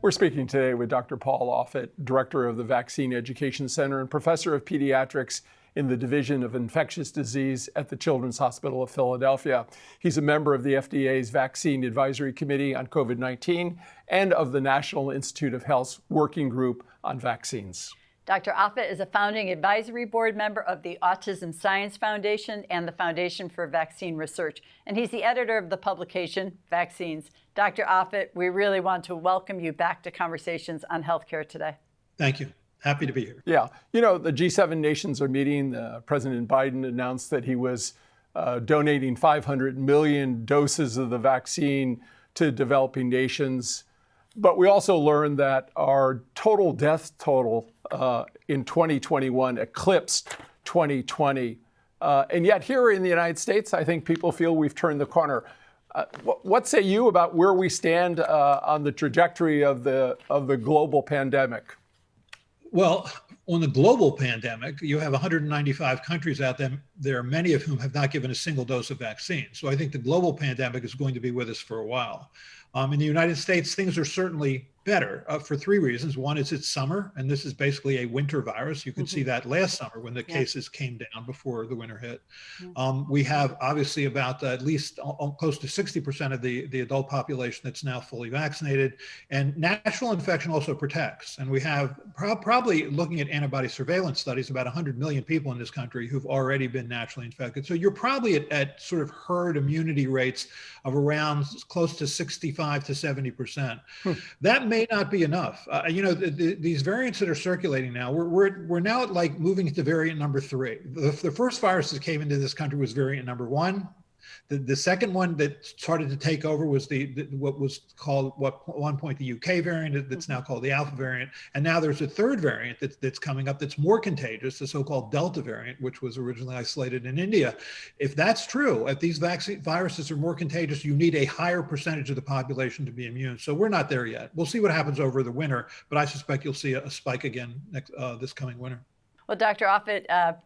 We're speaking today with Dr. Paul Offit, Director of the Vaccine Education Center and Professor of Pediatrics in the Division of Infectious Disease at the Children's Hospital of Philadelphia. He's a member of the FDA's Vaccine Advisory Committee on COVID-19 and of the National Institute of Health's Working Group on Vaccines. Dr. Offit is a founding advisory board member of the Autism Science Foundation and the Foundation for Vaccine Research, and he's the editor of the publication Vaccines. Dr. Offit, we really want to welcome you back to Conversations on Healthcare today. Thank you. Happy to be here. Yeah, you know, the G7 nations are meeting. President Biden announced that he was donating 500 million doses of the vaccine to developing nations. But we also learned that our total death total in 2021 eclipsed 2020. And yet here in the United States, I think people feel we've turned the corner. What say you about where we stand on the trajectory of the global pandemic? Well, on the global pandemic, you have 195 countries out there, many of whom have not given a single dose of vaccine. So I think the global pandemic is going to be with us for a while. In the United States, things are certainly better for three reasons. One is it's summer, and this is basically a winter virus. You could see that last summer when the cases came down before the winter hit. We have obviously about at least close to 60% of the adult population that's now fully vaccinated. And natural infection also protects. And we have probably, looking at antibody surveillance studies, about 100 million people in this country who've already been naturally infected. So you're probably at sort of herd immunity rates of around close to 65 to 70%. That may not be enough. These variants that are circulating now, we're now like moving into variant number 3. The first virus that came into this country was variant number 1. The second one that started to take over was what was called, at one point, the UK variant that's now called the Alpha variant. And now there's a third variant that's coming up that's more contagious, the so-called Delta variant, which was originally isolated in India. If that's true, if these viruses are more contagious, you need a higher percentage of the population to be immune. So we're not there yet. We'll see what happens over the winter, but I suspect you'll see a spike again this coming winter. Well, Dr. Offit,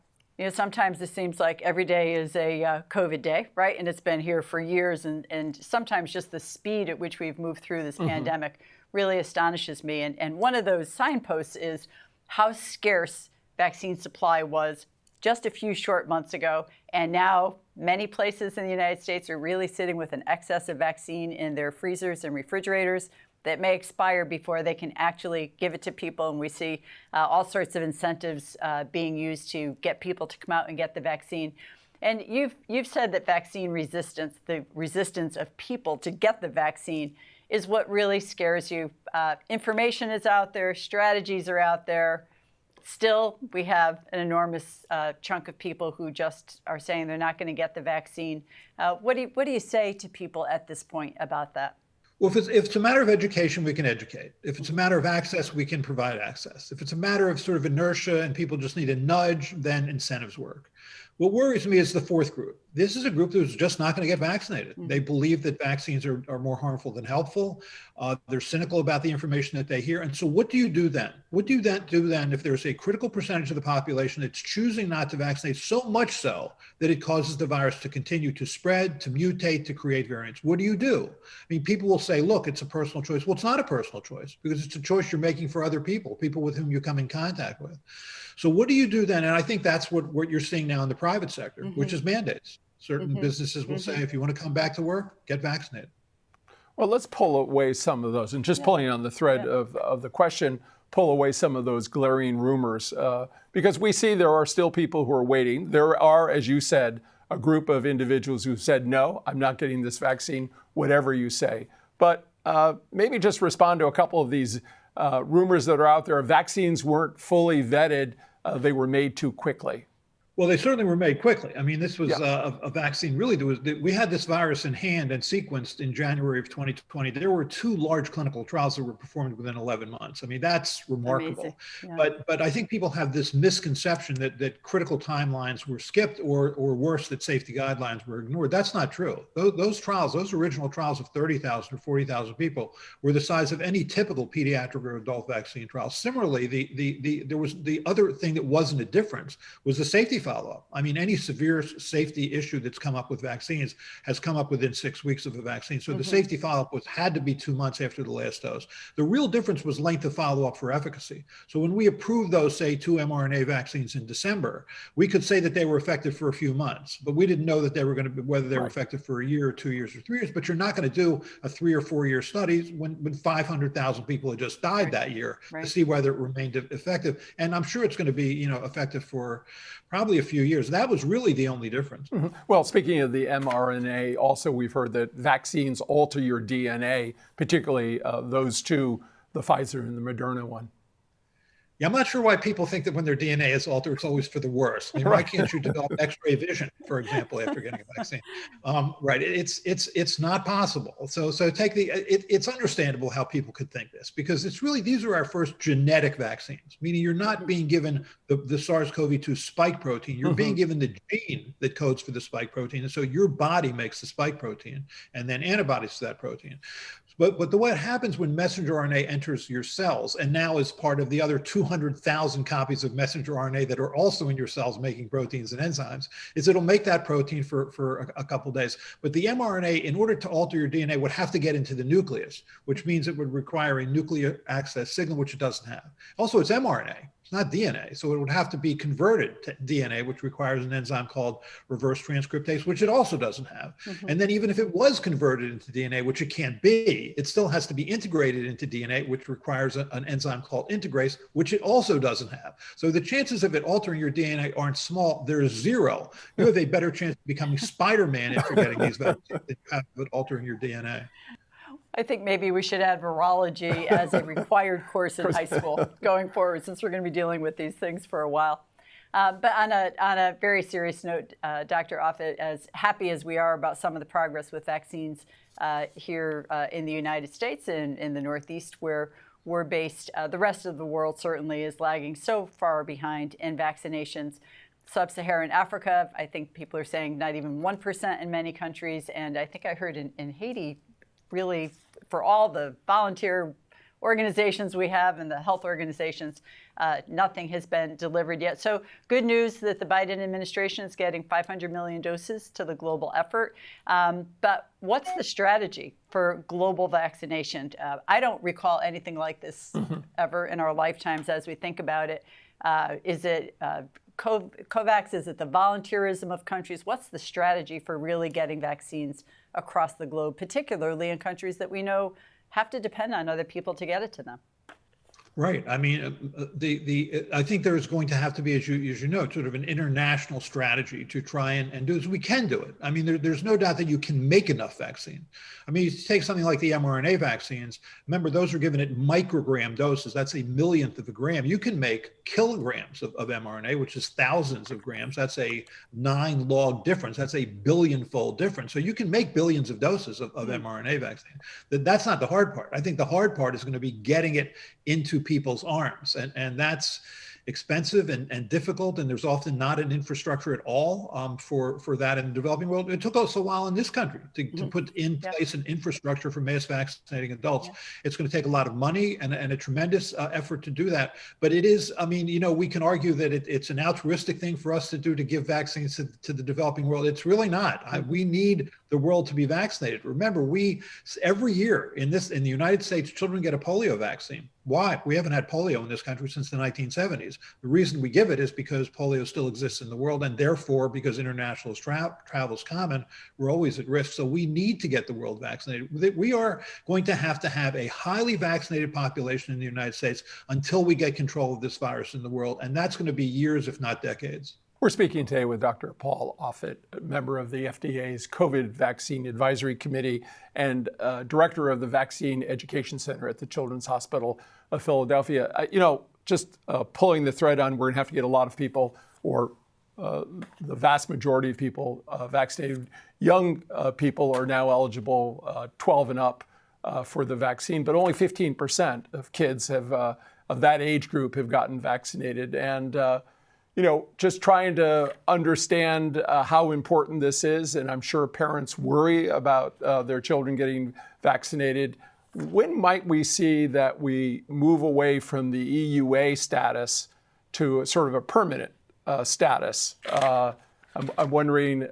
sometimes it seems like every day is a COVID day, right? And it's been here for years. And sometimes just the speed at which we've moved through this pandemic really astonishes me. And one of those signposts is how scarce vaccine supply was just a few short months ago. And now many places in the United States are really sitting with an excess of vaccine in their freezers and refrigerators that may expire before they can actually give it to people. And we see all sorts of incentives being used to get people to come out and get the vaccine. And you've said that vaccine resistance, the resistance of people to get the vaccine, is what really scares you. Information is out there, strategies are out there. Still, we have an enormous chunk of people who just are saying they're not going to get the vaccine. What do you say to people at this point about that? Well, if it's a matter of education, we can educate. If it's a matter of access, we can provide access. If it's a matter of sort of inertia and people just need a nudge, then incentives work. What worries me is the fourth group. This is a group who's just not going to get vaccinated. They believe that vaccines are more harmful than helpful. They're cynical about the information that they hear. And so what do you do then? What do you then do if there's a critical percentage of the population that's choosing not to vaccinate, so much so that it causes the virus to continue to spread, to mutate, to create variants? What do you do? I mean, people will say, look, it's a personal choice. Well, it's not a personal choice because it's a choice you're making for other people with whom you come in contact with. So what do you do then? And I think that's what you're seeing now in the private sector, which is mandates. Certain businesses will say, if you want to come back to work, get vaccinated. Well, let's pull away some of those. And just pulling on the thread of the question, pull away some of those glaring rumors. Because we see there are still people who are waiting. There are, as you said, a group of individuals who said, no, I'm not getting this vaccine, whatever you say. But maybe just respond to a couple of these rumors that are out there. Vaccines weren't fully vetted. They were made too quickly. Well, they certainly were made quickly. I mean, this was a vaccine. Really, we had this virus in hand and sequenced in January of 2020. There were 2 large clinical trials that were performed within 11 months. I mean, that's remarkable. But I think people have this misconception that critical timelines were skipped or worse, that safety guidelines were ignored. That's not true. Those trials, those original trials of 30,000 or 40,000 people, were the size of any typical pediatric or adult vaccine trial. Similarly, there was the other thing that wasn't a difference was the safety follow-up. I mean, any severe safety issue that's come up with vaccines has come up within 6 weeks of a vaccine. So the safety follow-up had to be 2 months after the last dose. The real difference was length of follow-up for efficacy. So when we approved those, say, 2 mRNA vaccines in December, we could say that they were effective for a few months, but we didn't know that they were going to be, whether they were effective for a year or 2 years or 3 years. But you're not going to do a 3 or 4 year study when 500,000 people had just died that year to see whether it remained effective. And I'm sure it's going to be, effective for probably a few years. That was really the only difference. Well, speaking of the mRNA, also we've heard that vaccines alter your DNA, particularly those two, the Pfizer and the Moderna one. Yeah, I'm not sure why people think that when their DNA is altered, it's always for the worse. I mean, why can't you develop X-ray vision, for example, after getting a vaccine? Right, it's not possible. So it's understandable how people could think this, because it's really, these are our first genetic vaccines, meaning you're not being given the SARS-CoV-2 spike protein, you're being given the gene that codes for the spike protein, and so your body makes the spike protein and then antibodies to that protein. But the way it happens when messenger RNA enters your cells and now is part of the other 200,000 copies of messenger RNA that are also in your cells making proteins and enzymes is it'll make that protein for a couple of days. But the mRNA, in order to alter your DNA, would have to get into the nucleus, which means it would require a nuclear access signal, which it doesn't have. Also, it's mRNA. It's not DNA, so it would have to be converted to DNA, which requires an enzyme called reverse transcriptase, which it also doesn't have. And then even if it was converted into DNA, which it can't be, it still has to be integrated into DNA, which requires an enzyme called integrase, which it also doesn't have. So the chances of it altering your DNA aren't small, they're zero. You have a better chance of becoming Spider-Man after getting these vaccines than you have of it altering your DNA. I think maybe we should add virology as a required course in high school going forward, since we're going to be dealing with these things for a while. But on a very serious note, Dr. Offit, as happy as we are about some of the progress with vaccines here in the United States and in the Northeast, where we're based, the rest of the world certainly is lagging so far behind in vaccinations. Sub-Saharan Africa, I think people are saying not even 1% in many countries. And I think I heard in Haiti, really, for all the volunteer organizations we have and the health organizations, nothing has been delivered yet. So good news that the Biden administration is getting 500 million doses to the global effort. But what's the strategy for global vaccination? I don't recall anything like this ever in our lifetimes as we think about it. Is it COVAX? Is it the volunteerism of countries? What's the strategy for really getting vaccines across the globe, particularly in countries that we know have to depend on other people to get it to them? Right. I mean, I think there's going to have to be, as you know, sort of an international strategy to try and do this. We can do it. I mean, there's no doubt that you can make enough vaccine. I mean, you take something like the mRNA vaccines. Remember, those are given at microgram doses. That's a millionth of a gram. You can make kilograms of mRNA, which is thousands of grams. That's a 9 log difference. That's a billion-fold difference. So you can make billions of doses of mRNA vaccine. That's not the hard part. I think the hard part is going to be getting it into people's arms, and that's expensive and difficult, and there's often not an infrastructure at all for that in the developing world. It took us a while in this country to put in place an infrastructure for mass vaccinating adults. It's going to take a lot of money and a tremendous effort to do that. But it is, I mean, we can argue that it's an altruistic thing for us to do, to give vaccines to the developing world. It's really not. We need the world to be vaccinated. Remember, every year in the United States, children get a polio vaccine. Why? We haven't had polio in this country since the 1970s. The reason we give it is because polio still exists in the world, and therefore, because international travel is common, we're always at risk. So we need to get the world vaccinated. We are going to have a highly vaccinated population in the United States until we get control of this virus in the world, and that's going to be years, if not decades. We're speaking today with Dr. Paul Offit, a member of the FDA's COVID Vaccine Advisory Committee and director of the Vaccine Education Center at the Children's Hospital of Philadelphia. Just pulling the thread on, we're going to have to get a lot of people, or the vast majority of people, vaccinated. Young people are now eligible, 12 and up, for the vaccine, but only 15% of kids of that age group have gotten vaccinated. And just trying to understand how important this is, and I'm sure parents worry about their children getting vaccinated. When might we see that we move away from the EUA status to sort of a permanent status. I'm wondering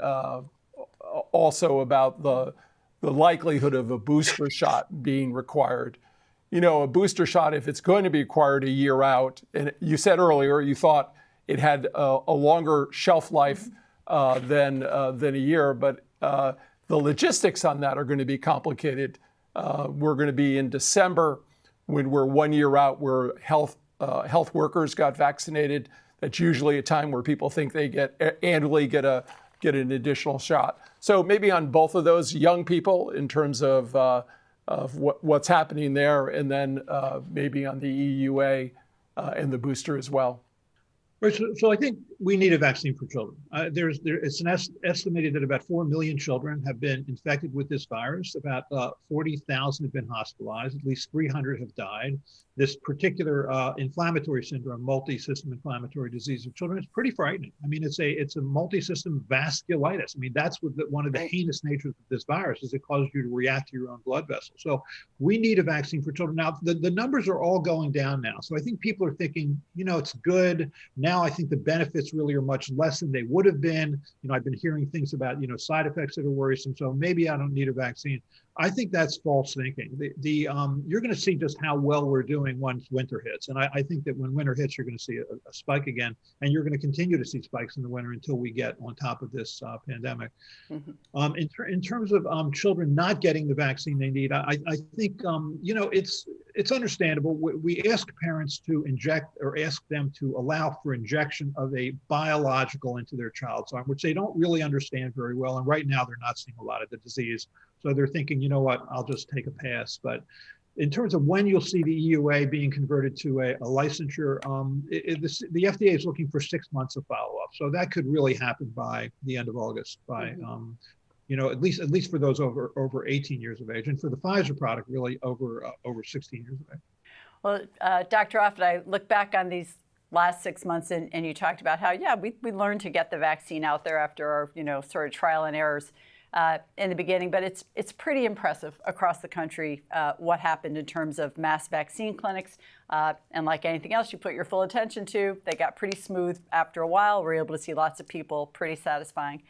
also about the likelihood of a booster shot being required. You know, a booster shot, if it's going to be required a year out, and you said earlier you thought it had a longer shelf life than a year, but the logistics on that are going to be complicated. We're going to be in December when we're 1 year out where health workers got vaccinated. That's usually a time where people think they annually get an additional shot. So maybe on both of those, young people in terms of what's happening there, and then maybe on the EUA and the booster as well. Right, so I think we need a vaccine for children. It's estimated that about 4 million children have been infected with this virus. About 40,000 have been hospitalized. At least 300 have died. This particular inflammatory syndrome, multi-system inflammatory disease of children, is pretty frightening. I mean, it's a multi-system vasculitis. I mean, that's one of the heinous natures of this virus, is it causes you to react to your own blood vessels. So we need a vaccine for children. Now, the numbers are all going down now. So I think people are thinking, you know, it's good. Now I think the benefits really are much less than they would have been. You know, I've been hearing things about, you know, side effects that are worrisome. So maybe I don't need a vaccine. I think that's false thinking. You're going to see just how well we're doing once winter hits. And I think that when winter hits, you're going to see a spike again. And you're going to continue to see spikes in the winter until we get on top of this pandemic. Mm-hmm. In terms of children not getting the vaccine they need, I think, you know, it's understandable. We ask parents to inject, or ask them to allow for injection of a biological into their child's arm, which they don't really understand very well. And right now they're not seeing a lot of the disease. So they're thinking, you know what, I'll just take a pass. But in terms of when you'll see the EUA being converted to a licensure, the FDA is looking for 6 months of follow-up. So that could really happen by the end of August, by you know, at least for those over 18 years of age, and for the Pfizer product, really over 16 years of age. Well, Dr. Offit, I look back on these last 6 months, and you talked about how, yeah, we learned to get the vaccine out there after our, you know, sort of trial and errors in the beginning, but it's pretty impressive across the country what happened in terms of mass vaccine clinics. And like anything else you put your full attention to, they got pretty smooth after a while. We're able to see lots of people, pretty satisfying.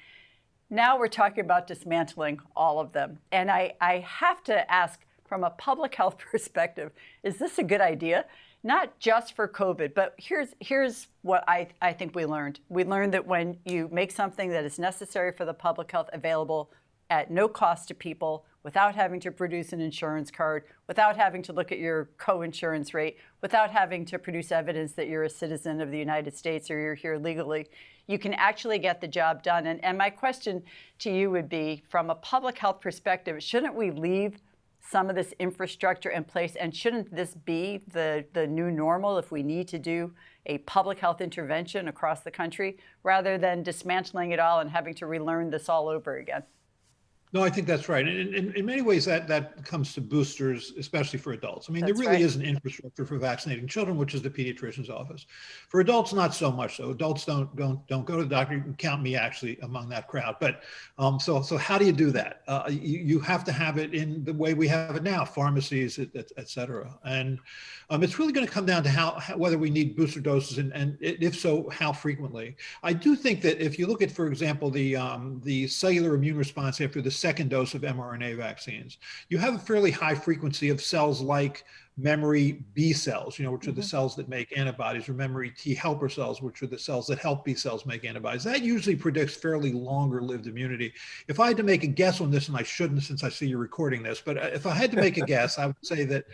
Now we're talking about dismantling all of them. And I have to ask, from a public health perspective, is this a good idea? Not just for COVID, but here's what I think we learned. We learned that when you make something that is necessary for the public health available at no cost to people, without having to produce an insurance card, without having to look at your co-insurance rate, without having to produce evidence that you're a citizen of the United States or you're here legally, you can actually get the job done. And my question to you would be, from a public health perspective, shouldn't we leave some of this infrastructure in place, and shouldn't this be the new normal if we need to do a public health intervention across the country, rather than dismantling it all and having to relearn this all over again? No, I think that's right. And in many ways, that comes to boosters, especially for adults. I mean, That's there really right. is an infrastructure for vaccinating children, which is the pediatrician's office. For adults, not so much so. Adults don't go to the doctor. You can count me actually among that crowd. But so how do you do that? You have to have it in the way we have it now, pharmacies, et cetera. And it's really going to come down to whether we need booster doses, and if so, how frequently. I do think that if you look at, for example, the cellular immune response after the second dose of mRNA vaccines, you have a fairly high frequency of cells like memory B cells, you know, which are the cells that make antibodies, or memory T helper cells, which are the cells that help B cells make antibodies. That usually predicts fairly longer lived immunity. If I had to make a guess on this, and I shouldn't since I see you're recording this, but if I had to make a guess, I would say that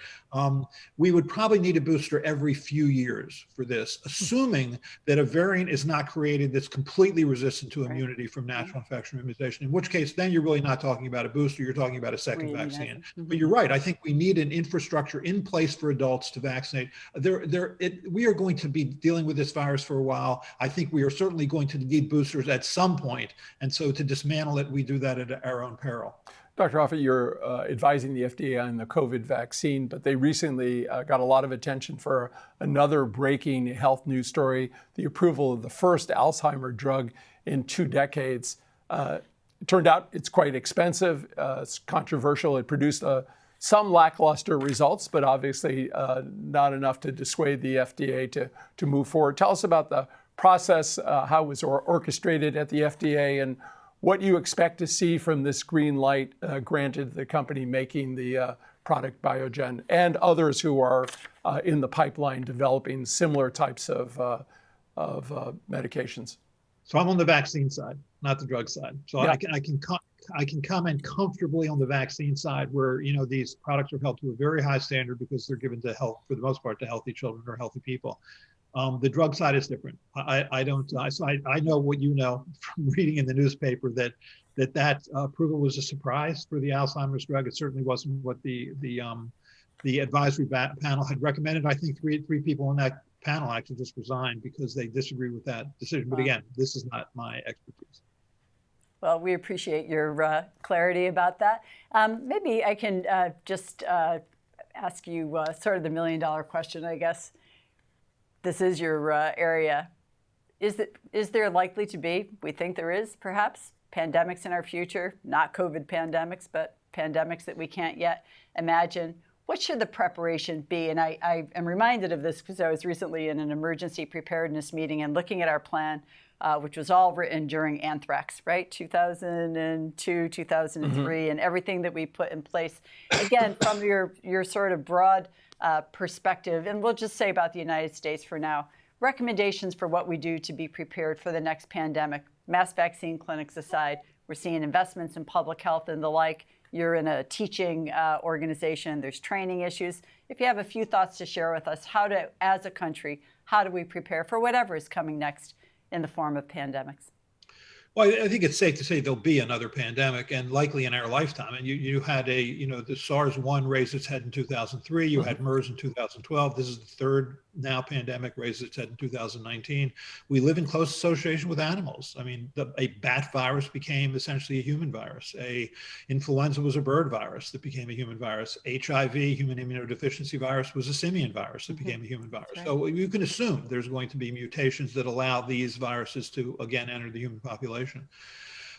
we would probably need a booster every few years for this, assuming that a variant is not created that's completely resistant to immunity from natural infection or immunization, in which case then you're really not talking about a booster, you're talking about a second vaccine. But you're right, I think we need an infrastructure in place for adults to vaccinate. We are going to be dealing with this virus for a while. I think we are certainly going to need boosters at some point. And so to dismantle it, we do that at our own peril. Dr. Offit, you're advising the FDA on the COVID vaccine, but they recently got a lot of attention for another breaking health news story, the approval of the first Alzheimer drug in 2 decades. It turned out it's quite expensive. It's controversial. It produced some lackluster results, but obviously not enough to dissuade the FDA to move forward. Tell us about the process, how it was orchestrated at the FDA, and what you expect to see from this green light granted the company making the product Biogen and others who are in the pipeline developing similar types of medications. So I'm on the vaccine side, not the drug side. So Yeah. I can comment comfortably on the vaccine side, where these products are held to a very high standard because they're given to health, for the most part, to healthy children or healthy people. The drug side is different. I know what you know from reading in the newspaper that approval was a surprise for the Alzheimer's drug. It certainly wasn't what the advisory panel had recommended. I think three people on that panel actually just resigned because they disagree with that decision. But again, this is not my expertise. Well, we appreciate your clarity about that. Maybe I can just ask you sort of the million-dollar question, I guess. This is your area. Is there likely to be, we think there is perhaps, pandemics in our future, not COVID pandemics, but pandemics that we can't yet imagine? What should the preparation be? And I am reminded of this because I was recently in an emergency preparedness meeting and looking at our plan, which was all written during anthrax, right? 2002, 2003, and everything that we put in place. Again, from your sort of broad perspective, and we'll just say about the United States for now, recommendations for what we do to be prepared for the next pandemic. Mass vaccine clinics aside, we're seeing investments in public health and the like. You're in a teaching organization, there's training issues. If you have a few thoughts to share with us, as a country, how do we prepare for whatever is coming next in the form of pandemics? Well, I think it's safe to say there'll be another pandemic, and likely in our lifetime. And you had the SARS-1 raised its head in 2003. You had MERS in 2012. This is the third now pandemic raised its head in 2019. We live in close association with animals. I mean, a bat virus became essentially a human virus. Influenza was a bird virus that became a human virus. HIV, human immunodeficiency virus, was a simian virus that became a human virus. Right. So you can assume there's going to be mutations that allow these viruses to again enter the human population.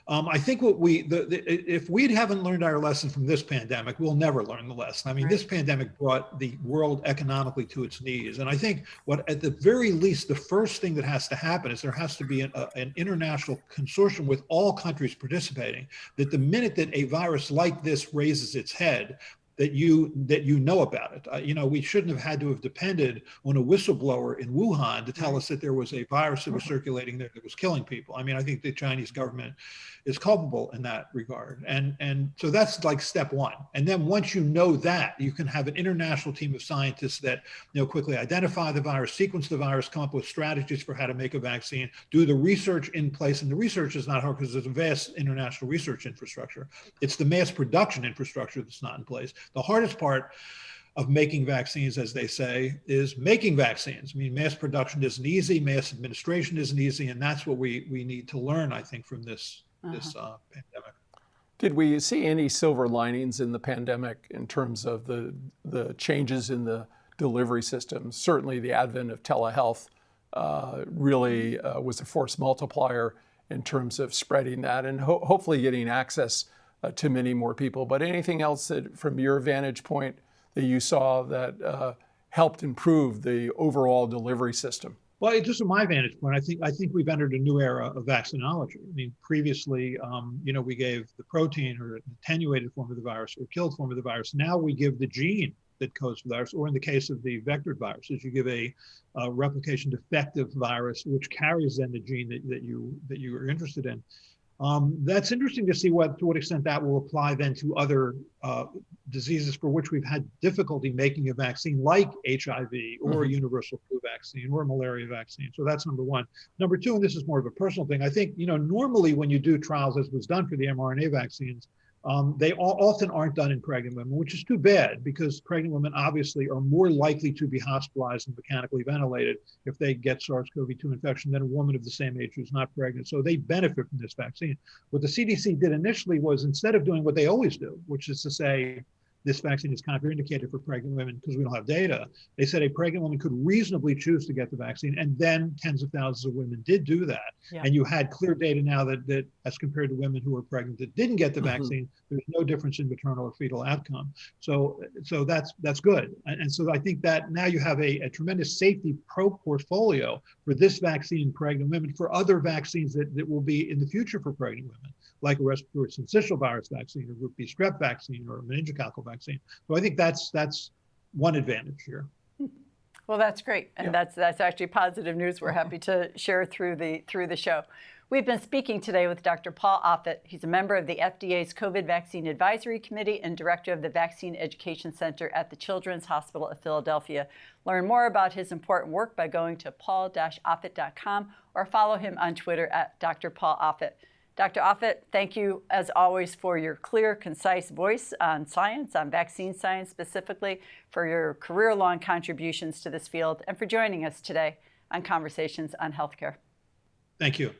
I think if we haven't learned our lesson from this pandemic, we'll never learn the lesson. I mean, This pandemic brought the world economically to its knees. And I think at the very least, the first thing that has to happen is there has to be an international consortium with all countries participating, that the minute that a virus like this raises its head, that you know about it. We shouldn't have had to have depended on a whistleblower in Wuhan to tell us that there was a virus that was circulating there that was killing people. I mean, I think the Chinese government is culpable in that regard. And so that's like step one. And then once you know that, you can have an international team of scientists that quickly identify the virus, sequence the virus, come up with strategies for how to make a vaccine, do the research in place. And the research is not hard because there's a vast international research infrastructure. It's the mass production infrastructure that's not in place. The hardest part of making vaccines, as they say, is making vaccines. I mean, mass production isn't easy, mass administration isn't easy, and that's what we need to learn, I think, from this pandemic. Did we see any silver linings in the pandemic in terms of the changes in the delivery systems? Certainly the advent of telehealth really was a force multiplier in terms of spreading that and hopefully getting access to many more people. But anything else that, from your vantage point, that you saw that helped improve the overall delivery system? Well, just from my vantage point, I think we've entered a new era of vaccinology. I mean, previously, we gave the protein or an attenuated form of the virus or killed form of the virus. Now we give the gene that codes for the virus, or in the case of the vectored viruses, you give a replication defective virus, which carries then the gene that you are interested in. That's interesting to see to what extent that will apply then to other diseases for which we've had difficulty making a vaccine, like HIV or a universal flu vaccine or a malaria vaccine. So that's number one. Number two, and this is more of a personal thing, I think, normally when you do trials, as was done for the mRNA vaccines, they often aren't done in pregnant women, which is too bad because pregnant women obviously are more likely to be hospitalized and mechanically ventilated if they get SARS-CoV-2 infection than a woman of the same age who's not pregnant. So they benefit from this vaccine. What the CDC did initially was, instead of doing what they always do, which is to say, this vaccine is contraindicated for pregnant women because we don't have data. They said a pregnant woman could reasonably choose to get the vaccine, and then tens of thousands of women did do that. Yeah. And you had clear data now that as compared to women who were pregnant that didn't get the vaccine, there's no difference in maternal or fetal outcome. So that's good. And so I think that now you have a tremendous safety portfolio for this vaccine in pregnant women, for other vaccines that will be in the future for pregnant women, like a respiratory syncytial virus vaccine or group B strep vaccine or a meningococcal vaccine. So I think that's one advantage here. Well, that's great, and that's actually positive news. We're happy to share through the show. We've been speaking today with Dr. Paul Offit. He's a member of the FDA's COVID Vaccine Advisory Committee and director of the Vaccine Education Center at the Children's Hospital of Philadelphia. Learn more about his important work by going to paul-offit.com or follow him on Twitter at Dr. Paul Offit. Dr. Offit, thank you, as always, for your clear, concise voice on science, on vaccine science specifically, for your career-long contributions to this field, and for joining us today on Conversations on Healthcare. Thank you.